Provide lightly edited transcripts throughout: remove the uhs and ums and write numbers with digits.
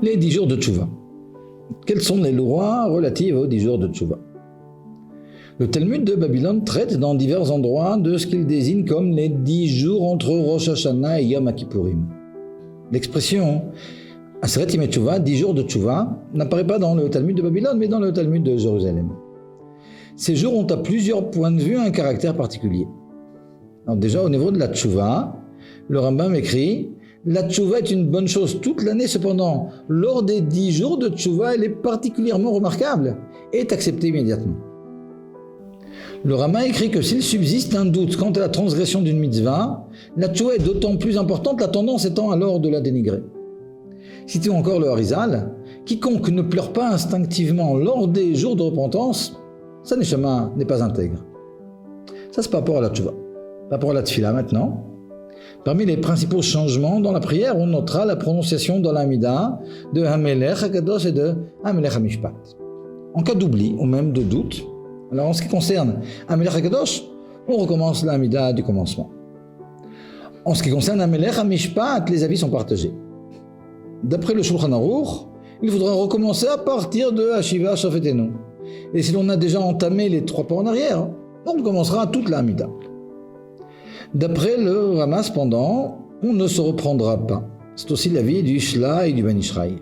Les 10 jours de Tchouva. Quelles sont les lois relatives aux 10 jours de Tchouva? Le Talmud de Babylone traite dans divers endroits de ce qu'il désigne comme les 10 jours entre Rosh Hashanah et Yom Kippourim. L'expression Aseret Yemei Tchouva, 10 jours de Tchouva, n'apparaît pas dans le Talmud de Babylone, mais dans le Talmud de Jérusalem. Ces jours ont à plusieurs points de vue un caractère particulier. Alors déjà, au niveau de la Tchouva, le Rambam écrit « La Tchouva est une bonne chose toute l'année, cependant, lors des 10 jours de Tchouva, elle est particulièrement remarquable et est acceptée immédiatement. » Le Rama écrit que s'il subsiste un doute quant à la transgression d'une mitzvah, la tchouva est d'autant plus importante, la tendance étant alors de la dénigrer. Citons encore le Harizal, quiconque ne pleure pas instinctivement lors des jours de repentance, sa neshama n'est pas intègre. Ça c'est par rapport à la tchouva. Par rapport à la tfila maintenant, parmi les principaux changements dans la prière, on notera la prononciation dans l'Amida de Hamelech HaKadosh et de Hamelech HaMishpat. En cas d'oubli ou même de doute, alors en ce qui concerne Hamelech HaKadosh, on recommence l'Amida du commencement. En ce qui concerne Hamelech HaMishpat, les avis sont partagés. D'après le Shulchan Aruch, il faudra recommencer à partir de Hashiva Shafetenu. Et si l'on a déjà entamé les 3 pas en arrière, on recommencera toute l'Amida. D'après le Rama, cependant, on ne se reprendra pas. C'est aussi l'avis du Shla et du Ben Ishraï.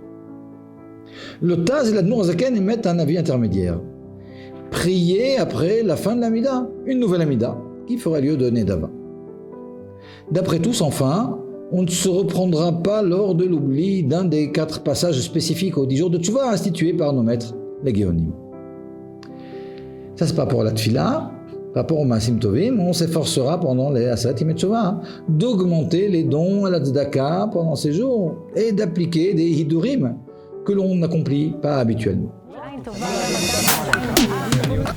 Le Taz et l'Admour Zaken émettent un avis intermédiaire. Prier après la fin de l'Amida, une nouvelle Amida, qui fera lieu de Nedava. D'après tous, enfin, on ne se reprendra pas lors de l'oubli d'un des 4 passages spécifiques aux 10 jours de Tchouva institués par nos maîtres, les Géonim. Ça c'est par rapport à la Tfila, par rapport au Maasim Tovim, on s'efforcera pendant les Aseret Yemei Tchouva d'augmenter les dons à la Tzedaka pendant ces jours et d'appliquer des Hidurim que l'on n'accomplit pas habituellement.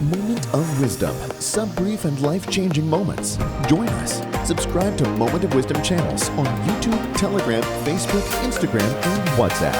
Moment of Wisdom, some brief and life-changing moments. Join us. Subscribe to Moment of Wisdom channels on YouTube, Telegram, Facebook, Instagram, and WhatsApp.